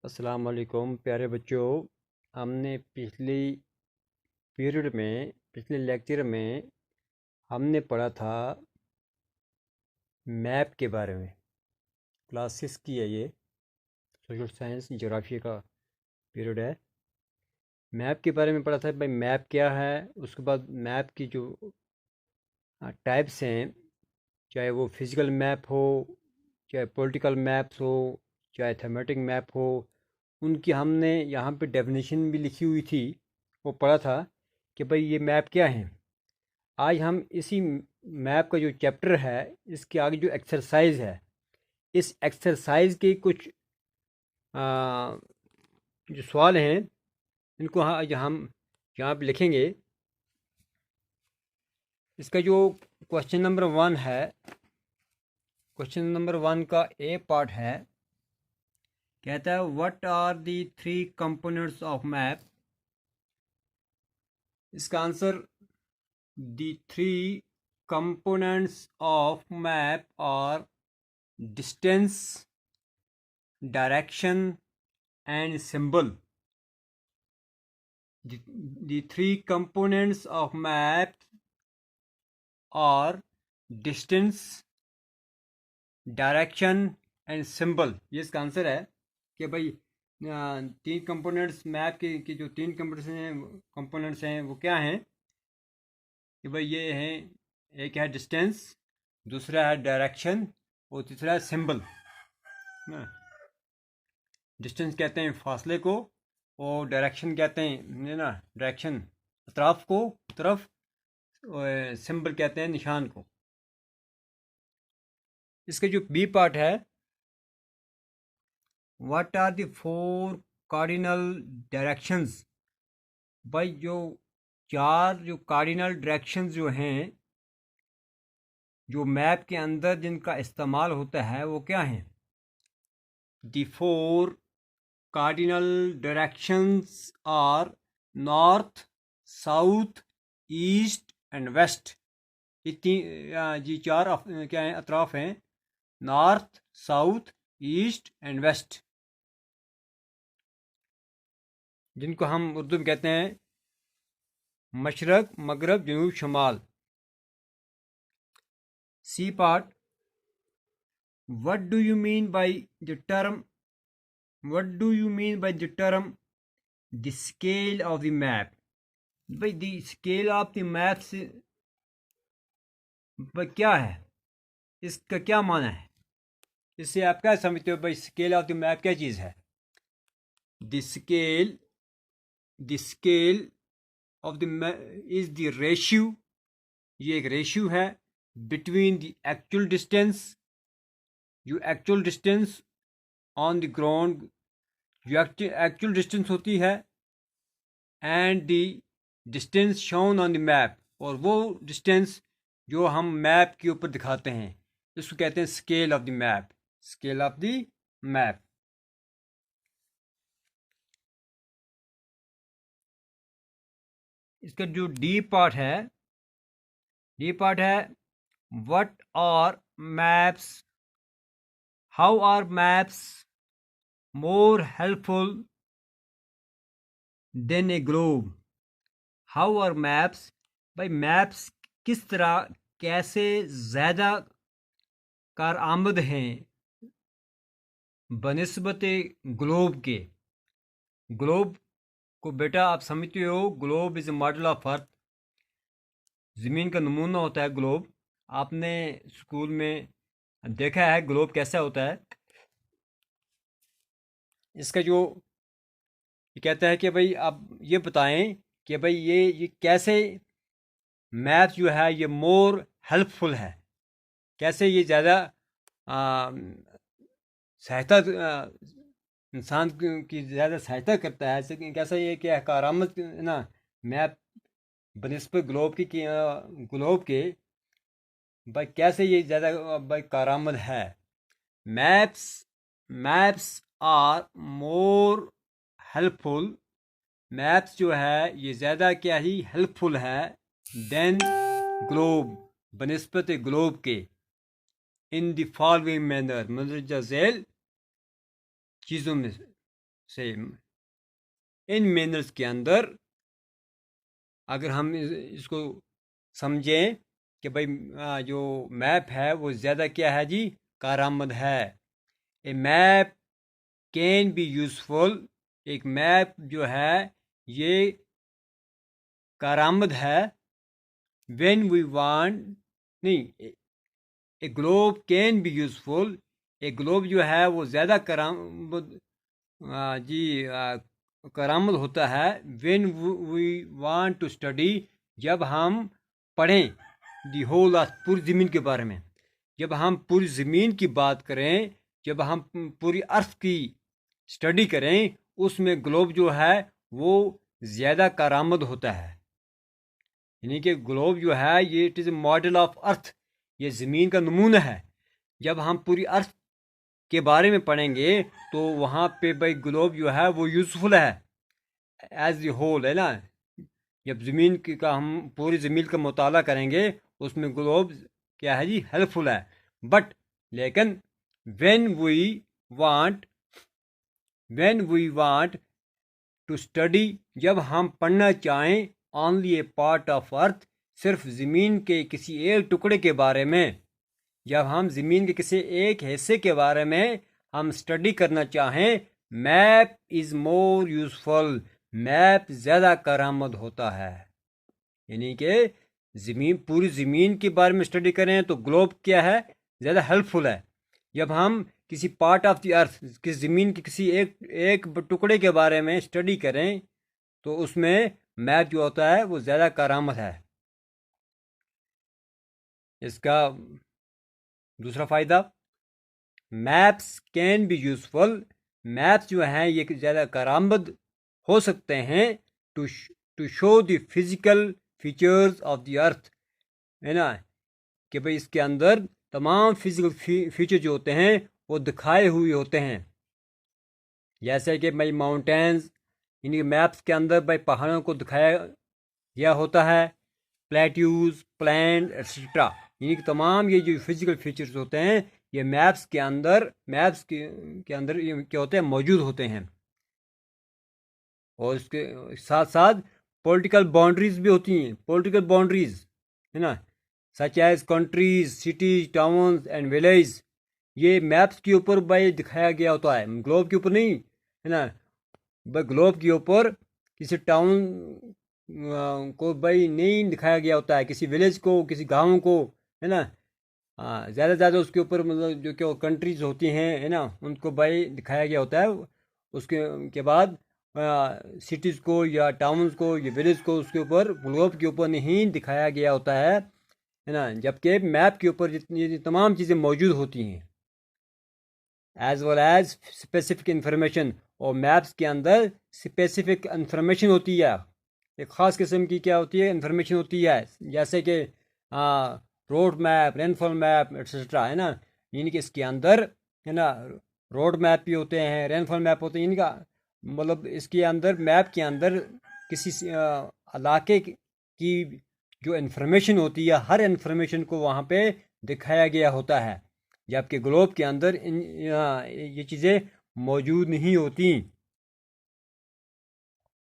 अस्सलाम वालेकुम प्यारे बच्चों। हमने पिछले लेक्चर में हमने पढ़ा था मैप के बारे में। क्लास 6 की है ये, सोशल साइंस जोग्राफी का पीरियड है। मैप के बारे में पढ़ा था भाई, मैप क्या है। उसके बाद मैप की जो टाइप्स हैं, चाहे वो फिज़िकल मैप हो, चाहे पॉलिटिकल मैप्स हो, चाहे थेमेटिक मैप हो, उनकी हमने यहाँ पे डेफिनेशन भी लिखी हुई थी। वो पढ़ा था कि भाई ये मैप क्या है। आज हम इसी मैप का जो चैप्टर है, इसके आगे जो एक्सरसाइज है, इस एक्सरसाइज के कुछ आ, जो सवाल हैं, इनको आज हम यहाँ पे लिखेंगे। इसका जो क्वेश्चन नंबर 1 है, क्वेश्चन नंबर 1 का ए पार्ट है, कहता है what are the 3 components of map. इसका answer, the 3 components of map are distance, direction and symbol. The 3 components of map are distance, direction and symbol. ये इसका आंसर है कि भाई 3 कंपोनेंट्स मैप के जो 3 कंपोनेंट्स हैं वो क्या हैं। कि भाई ये हैं, एक है डिस्टेंस, दूसरा है डायरेक्शन और तीसरा है सिंबल। डिस्टेंस कहते हैं फासले को, और डायरेक्शन कहते हैं ना डायरेक्शन अतराफ को, तरफ। सिंबल कहते हैं निशान को। इसके जो बी पार्ट है, what are the 4 cardinal directions. भाई जो 4 जो कार्डिनल डायरेक्शंस जो हैं, जो मैप के अंदर जिनका इस्तेमाल होता है वो क्या हैं। The 4 cardinal directions are north, south, east and west। ये 4 क्या हैं, अतराफ हैं, north, south, east and west, जिनको हम उर्दू में कहते हैं मशरक, मगरब, जनूब, शमाल। C part, what do you mean by the term, what do you mean by the term the scale of the map. भाई the scale of the map से भाई क्या है, इसका क्या माना है। इससे आप क्या समझते हो भाई, स्केल ऑफ द मैप क्या चीज़ है। The scale of the map is the ratio, ये एक रेशियो है बिटवीन द एक्चुअल डिस्टेंस, जो actual distance on the ground, जो एक्चुअल डिस्टेंस होती है, and the distance shown on the map, और वो डिस्टेंस जो हम मैप के ऊपर दिखाते हैं, इसको कहते हैं scale of the map. Scale of the map. इसका जो डी पार्ट है, डी पार्ट है what are maps, how are maps more helpful than a globe. How are maps, भाई मैप्स किस तरह, कैसे ज़्यादा कारआमद हैं बनिस्बत ग्लोब के। ग्लोब को बेटा आप समझते हो, globe is a model of earth. ज़मीन का नमूना होता है ग्लोब। आपने स्कूल में देखा है ग्लोब कैसा होता है। इसका जो ये कहता है कि भाई आप ये बताएं कि भाई ये कैसे मैथ जो है ये मोर हेल्पफुल है, कैसे ये ज़्यादा सहायता, इंसान की ज़्यादा सहायता करता है। ऐसे कैसा ये क्या कारआमद ना मैप बनिस्बत ग्लोब की ग्लोब के, भाई कैसे ये ज़्यादा भाई कारआमद है। Maps maps are more helpful, maps जो है ये ज़्यादा क्या ही हेल्पफुल है देन ग्लोब, बनिस्बत ग्लोब के। इन द फॉलोइंग मैनर, मंदरजा झैल चीज़ों में से। से इन मैनर्स के अंदर अगर हम इसको समझें कि भाई जो मैप है वो ज़्यादा क्या है जी, कारआमद है। A map can be useful, एक मैप जो है ये कारआमद है। व्हेन वी वांट, नहीं, a globe can be useful, a globe जो है वो ज़्यादा कारआमद जी करामद होता है। When we want to study, जब हम पढ़ें दी होल अर्थ, पूरी ज़मीन के बारे में। जब हम पूरी ज़मीन की बात करें, जब हम पूरी अर्थ की स्टडी करें, उसमें ग्लोब जो है वो ज़्यादा करामद होता है। यानी कि ग्लोब जो है ये it is a model of earth, ये ज़मीन का नमूना है। जब हम पूरी अर्थ के बारे में पढ़ेंगे तो वहाँ पे भाई ग्लोब जो है वो यूज़फुल है एज ए होल, है ना। जब ज़मीन का हम पूरी ज़मीन का मुताला करेंगे उसमें ग्लोब क्या है जी, हेल्पफुल है। बट लेकिन when we want to study, जब हम पढ़ना चाहें only a part of earth, सिर्फ ज़मीन के किसी एक टुकड़े के बारे में, जब हम ज़मीन के किसी एक हिस्से के बारे में हम स्टडी करना चाहें, map is more useful, map ज़्यादा करामद होता है। यानी कि ज़मीन, पूरी ज़मीन के बारे में स्टडी करें तो ग्लोब क्या है, ज़्यादा हेल्पफुल है। जब हम किसी पार्ट ऑफ द अर्थ, किस ज़मीन के किसी एक टुकड़े के बारे में स्टडी करें तो उसमें मैप जो होता है वो ज़्यादा करामद है। इसका दूसरा फ़ायदा, maps can be useful, maps जो हैं ये ज़्यादा करामद हो सकते हैं to show the physical features of the earth, है ना, कि भाई इसके अंदर तमाम फिज़िकल फीचर जो होते हैं वो दिखाए हुए होते हैं। जैसे कि भाई माउंटेन्स, इन्हीं मैप्स के अंदर भाई पहाड़ों को दिखाया गया होता है, प्लेट्यूज, प्लैन एक्सेट्रा, यानी कि तमाम ये जो फिजिकल फीचर्स होते हैं ये मैप्स के अंदर ये क्या होते हैं, मौजूद होते हैं। और इसके साथ साथ पॉलिटिकल बाउंड्रीज भी होती हैं, पॉलिटिकल बाउंड्रीज, है ना, such as countries, cities, towns and village, ये मैप्स के ऊपर भाई दिखाया गया होता है, ग्लोब के ऊपर नहीं, है ना। भाई ग्लोब के ऊपर किसी टाउन को भाई नहीं दिखाया गया होता है, किसी विलेज को, किसी गाँव को, है ना। हाँ, ज़्यादा से ज़्यादा उसके ऊपर मतलब जो क्या कंट्रीज होती हैं, है ना, उनको भाई दिखाया गया होता है। उसके बाद सिटीज़ को या टाउन्स को या विलेज को उसके ऊपर, ग्लोब के ऊपर नहीं दिखाया गया होता है ना। जबकि मैप के ऊपर जितनी तमाम चीज़ें मौजूद होती हैं, as well as specific information, और मैप्स के अंदर स्पेसिफिक इंफॉर्मेशन होती है, एक ख़ास किस्म की क्या होती है, इंफॉर्मेशन होती है। जैसे कि road map, rainfall map etcetera, है ना। यानी कि इसके अंदर, है ना, रोड मैप भी होते हैं, रेनफॉल मैप होते हैं, इनका मतलब इसके अंदर, मैप के अंदर किसी इलाके की जो इन्फॉर्मेशन होती है, हर इन्फॉर्मेशन को वहाँ पे दिखाया गया होता है। जबकि ग्लोब के अंदर ये चीज़ें मौजूद नहीं होती।